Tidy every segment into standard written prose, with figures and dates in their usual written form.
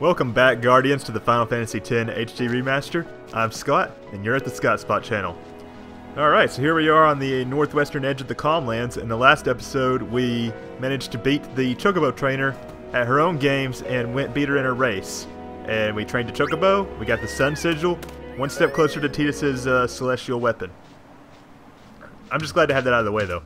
Welcome back, Guardians, to the Final Fantasy X HD Remaster. I'm Scott, and you're at the TheScottSpot channel. Alright, so here we are on the northwestern edge of the Calmlands. In the last episode, we managed to beat the Chocobo trainer at her own games and beat her in a race. And we trained a Chocobo, we got the Sun Sigil, one step closer to Tidus's celestial weapon. I'm just glad to have that out of the way, though.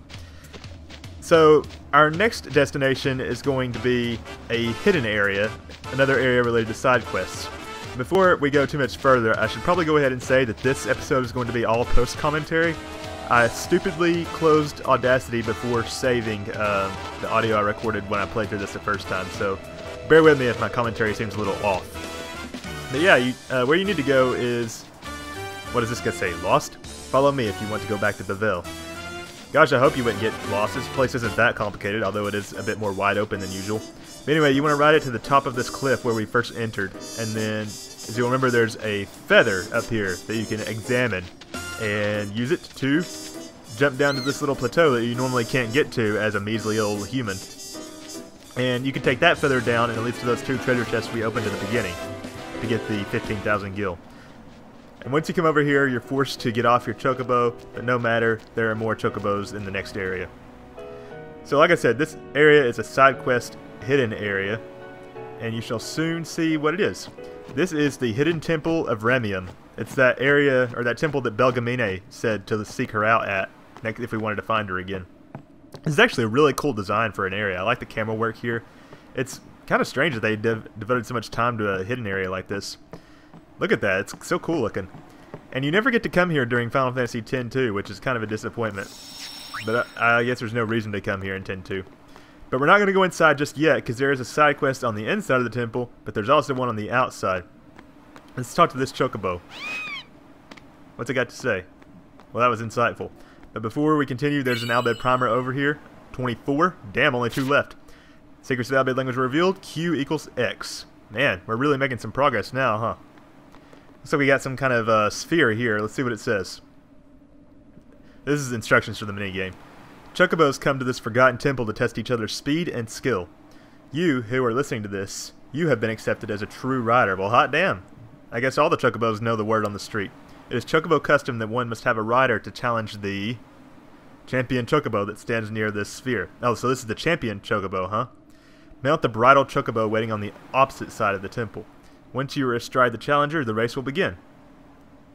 So, our next destination is going to be a hidden area, another area related to side quests. Before we go too much further, I should probably go ahead and say that this episode is going to be all post-commentary. I stupidly closed Audacity before saving the audio I recorded when I played through this the first time, so bear with me if my commentary seems a little off. But yeah, where you need to go is, what does this guy say, Lost? Follow me if you want to go back to Bevelle. Gosh, I hope you wouldn't get lost. This place isn't that complicated, although it is a bit more wide open than usual. But anyway, you want to ride it to the top of this cliff where we first entered, and then, as you'll remember, there's a feather up here that you can examine, and use it to jump down to this little plateau that you normally can't get to as a measly old human. And you can take that feather down, and it leads to those two treasure chests we opened at the beginning to get the 15,000 gil. And once you come over here, you're forced to get off your Chocobo, but no matter, there are more Chocobos in the next area. So like I said, this area is a side quest hidden area, and you shall soon see what it is. This is the Hidden Temple of Remiem. It's that area, or that temple that Belgemine said to seek her out at, if we wanted to find her again. This is actually a really cool design for an area. I like the camera work here. It's kind of strange that they devoted so much time to a hidden area like this. Look at that, it's so cool looking. And you never get to come here during Final Fantasy X-2, which is kind of a disappointment. But I guess there's no reason to come here in X-2. But we're not going to go inside just yet, because there is a side quest on the inside of the temple, but there's also one on the outside. Let's talk to this Chocobo. What's it got to say? Well, that was insightful. But before we continue, there's an Albed primer over here. 24. Damn, only 2 left. Secrets of the Albed language were revealed. Q equals X. Man, we're really making some progress now, huh? So we got some kind of sphere here. Let's see what it says. This is instructions for the minigame. Chocobos come to this forgotten temple to test each other's speed and skill. You, who are listening to this, you have been accepted as a true rider. Well, hot damn. I guess all the Chocobos know the word on the street. It is Chocobo custom that one must have a rider to challenge the champion Chocobo that stands near this sphere. Oh, so this is the champion Chocobo, huh? Mount the bridal Chocobo waiting on the opposite side of the temple. Once you are astride the challenger, the race will begin.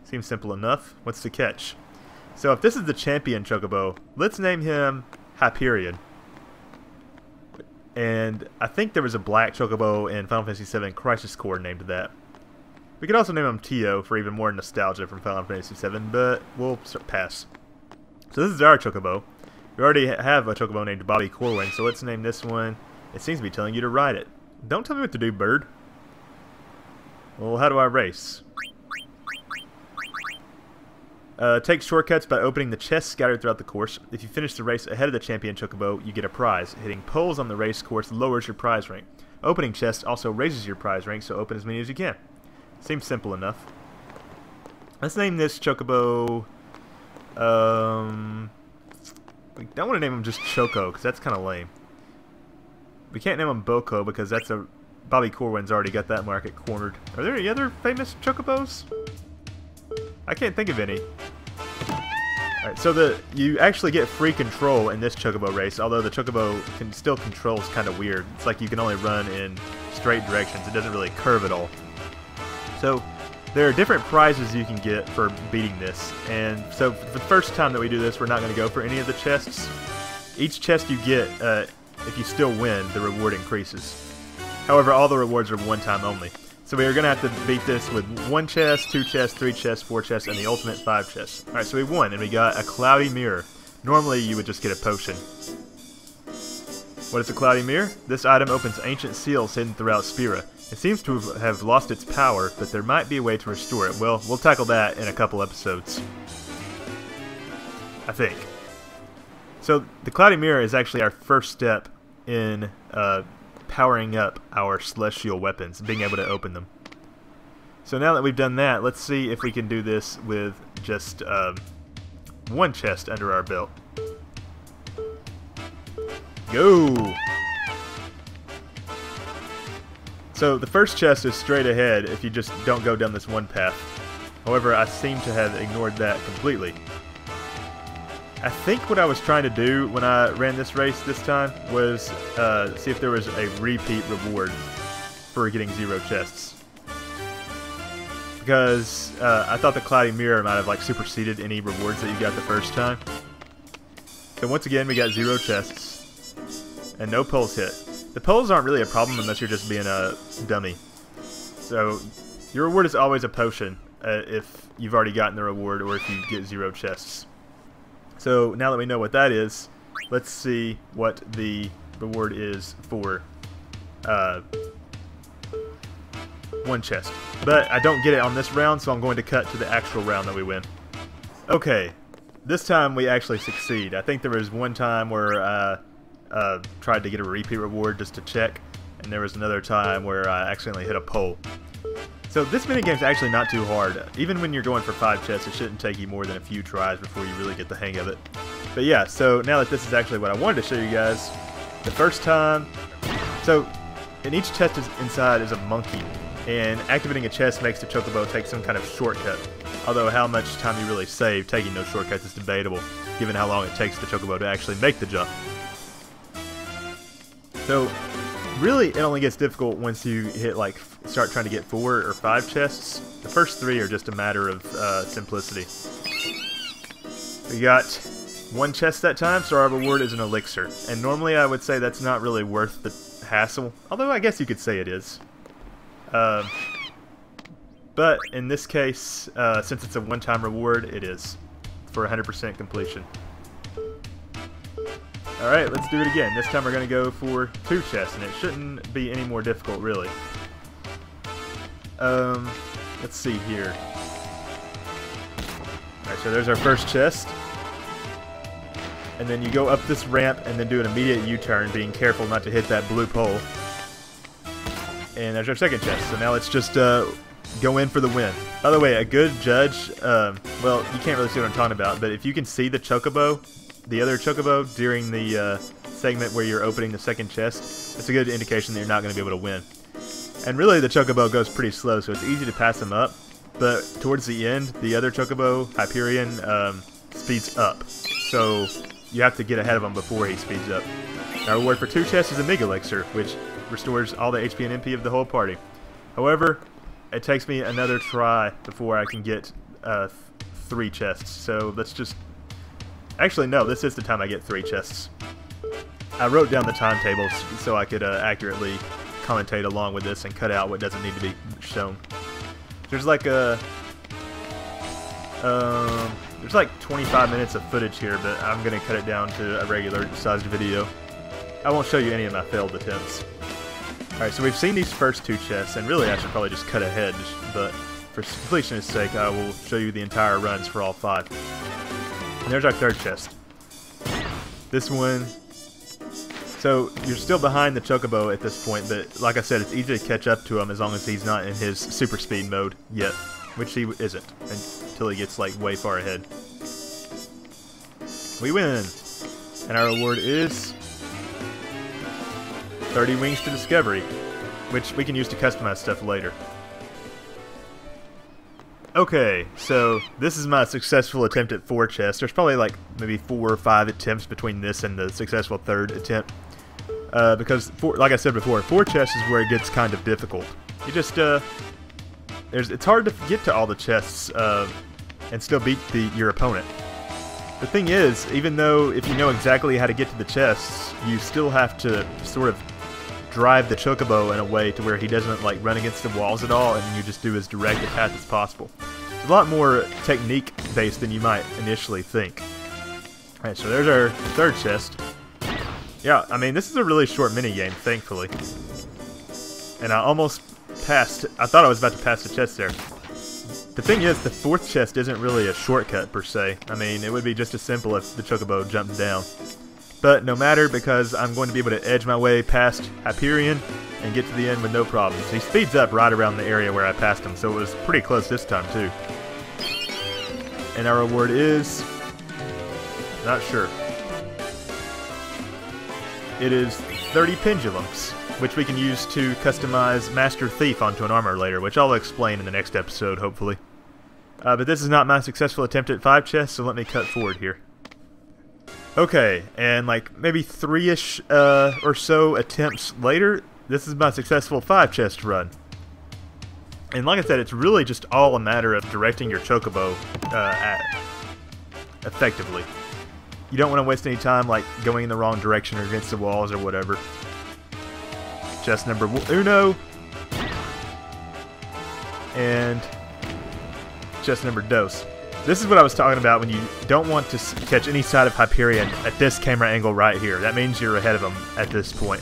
Seems simple enough. What's the catch? So if this is the champion Chocobo, let's name him Hyperion. And I think there was a black Chocobo in Final Fantasy VII Crisis Core named that. We could also name him Tio for even more nostalgia from Final Fantasy VII, but we'll pass. So this is our Chocobo. We already have a Chocobo named Bobby Corwin, so let's name this one. It seems to be telling you to ride it. Don't tell me what to do, bird. Well, how do I race? Take shortcuts by opening the chests scattered throughout the course. If you finish the race ahead of the champion Chocobo, you get a prize. Hitting poles on the race course lowers your prize rank. Opening chests also raises your prize rank, so open as many as you can. Seems simple enough. Let's name this Chocobo... we don't want to name him just Choco, because that's kind of lame. We can't name him Boko, because that's a... Bobby Corwin's already got that market cornered. Are there any other famous Chocobos? I can't think of any. Alright, so you actually get free control in this Chocobo race, although the Chocobo still controls kind of weird. It's like you can only run in straight directions. It doesn't really curve at all. So there are different prizes you can get for beating this. And so for the first time that we do this, we're not going to go for any of the chests. Each chest you get, if you still win, the reward increases. However, all the rewards are one-time only. So we are going to have to beat this with 1 chest, 2 chests, 3 chests, 4 chests, and the ultimate 5 chests. Alright, so we won, and we got a cloudy mirror. Normally, you would just get a potion. What is a cloudy mirror? This item opens ancient seals hidden throughout Spira. It seems to have lost its power, but there might be a way to restore it. Well, we'll tackle that in a couple episodes. I think. So, the cloudy mirror is actually our first step in... powering up our celestial weapons, being able to open them. So now that we've done that, let's see if we can do this with just 1 chest under our belt. Go! So the first chest is straight ahead if you just don't go down this one path. However, I seem to have ignored that completely. I think what I was trying to do when I ran this race this time was see if there was a repeat reward for getting 0 chests. Because I thought the Cloudy Mirror might have like superseded any rewards that you got the first time. So once again, we got 0 chests and no poles hit. The poles aren't really a problem unless you're just being a dummy. So your reward is always a potion if you've already gotten the reward or if you get 0 chests. So now that we know what that is, let's see what the reward is for 1 chest. But I don't get it on this round, so I'm going to cut to the actual round that we win. Okay, this time we actually succeed. I think there was one time where I tried to get a repeat reward just to check, and there was another time where I accidentally hit a pole. So this minigame is actually not too hard. Even when you're going for 5 chests, it shouldn't take you more than a few tries before you really get the hang of it. But yeah, so now that this is actually what I wanted to show you guys, the first time... So, in each chest inside is a monkey, and activating a chest makes the Chocobo take some kind of shortcut. Although how much time you really save taking those shortcuts is debatable, given how long it takes the Chocobo to actually make the jump. So, really, it only gets difficult once you hit start trying to get 4 or 5 chests. The first 3 are just a matter of simplicity. We got 1 chest that time, so our reward is an elixir. And normally I would say that's not really worth the hassle, although I guess you could say it is. But in this case, since it's a one-time reward, it is for 100% completion. Alright, let's do it again. This time we're going to go for 2 chests, and it shouldn't be any more difficult, really. Let's see here. Alright, so there's our first chest. And then you go up this ramp and then do an immediate U-turn, being careful not to hit that blue pole. And there's our second chest. So now let's just go in for the win. By the way, a good judge, well, you can't really see what I'm talking about, but if you can see the Chocobo, the other Chocobo, during the segment where you're opening the second chest, it's a good indication that you're not going to be able to win. And really, the Chocobo goes pretty slow, so it's easy to pass him up. But towards the end, the other Chocobo, Hyperion, speeds up. So you have to get ahead of him before he speeds up. Our reward for 2 chests is a Mega Elixir, which restores all the HP and MP of the whole party. However, it takes me another try before I can get 3 chests. So let's just... Actually, no, this is the time I get 3 chests. I wrote down the timetables so I could accurately commentate along with this and cut out what doesn't need to be shown. There's like a... there's like 25 minutes of footage here, but I'm going to cut it down to a regular sized video. I won't show you any of my failed attempts. Alright, so we've seen these first 2 chests, and really I should probably just cut ahead, but for completion's sake I will show you the entire runs for all 5. And there's our third chest. This one... So, you're still behind the Chocobo at this point, but like I said, it's easy to catch up to him as long as he's not in his super speed mode yet, which he isn't until he gets like way far ahead. We win! And our reward is 30 Wings to Discovery, which we can use to customize stuff later. Okay, so this is my successful attempt at 4 chests. There's probably like maybe 4 or 5 attempts between this and the successful 3rd attempt. Because, like I said before, 4 chests is where it gets kind of difficult. You just, it's hard to get to all the chests and still beat your opponent. The thing is, even though if you know exactly how to get to the chests, you still have to sort of drive the Chocobo in a way to where he doesn't like run against the walls at all, and you just do as direct a path as possible. It's a lot more technique based than you might initially think. Alright, so there's our 3rd chest. Yeah, I mean, this is a really short minigame, thankfully. And I almost passed, I thought I was about to pass the chest there. The thing is, the 4th chest isn't really a shortcut per se. I mean, it would be just as simple if the Chocobo jumped down. But no matter, because I'm going to be able to edge my way past Hyperion and get to the end with no problems. He speeds up right around the area where I passed him, so it was pretty close this time too. And our reward is... not sure. It is 30 pendulums. which we can use to customize Master Thief onto an armor later, which I'll explain in the next episode, hopefully. But this is not my successful attempt at 5 chests, so let me cut forward here. Okay, and like maybe 3-ish or so attempts later, this is my successful 5 chest run. And like I said, it's really just all a matter of directing your Chocobo effectively. You don't want to waste any time like going in the wrong direction or against the walls or whatever. Chest number uno. And chest number dos. This is what I was talking about when you don't want to catch any side of Hyperion at this camera angle right here. That means you're ahead of them at this point.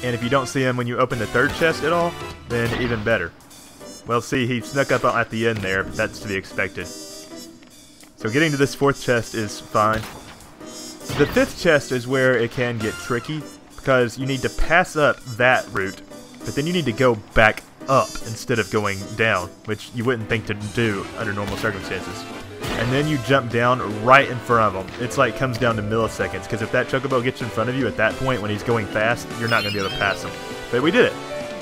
And if you don't see him when you open the 3rd chest at all, then even better. Well, see, he snuck up at the end there, but that's to be expected. So getting to this 4th chest is fine. The 5th chest is where it can get tricky, because you need to pass up that route, but then you need to go back up instead of going down, which you wouldn't think to do under normal circumstances. And then you jump down right in front of him. It's like comes down to milliseconds, because if that Chocobo gets in front of you at that point when he's going fast, you're not going to be able to pass him. But we did it.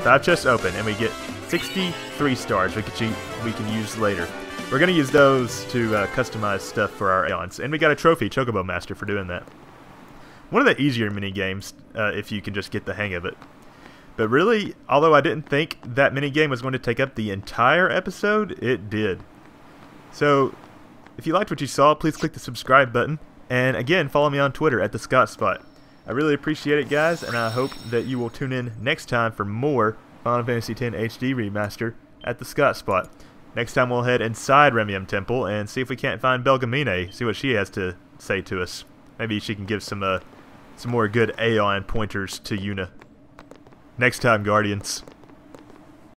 5 chests open, and we get 63 stars we can use later. We're going to use those to customize stuff for our aeons. And we got a trophy, Chocobo Master, for doing that. One of the easier mini-games, if you can just get the hang of it. But really, although I didn't think that minigame was going to take up the entire episode, it did. So, if you liked what you saw, please click the subscribe button. And again, follow me on Twitter at TheScottSpot. I really appreciate it, guys, and I hope that you will tune in next time for more Final Fantasy X HD Remaster at TheScottSpot. Next time we'll head inside Remiem Temple and see if we can't find Belgamine, see what she has to say to us. Maybe she can give some more good Aeon pointers to Yuna. Next time, Guardians.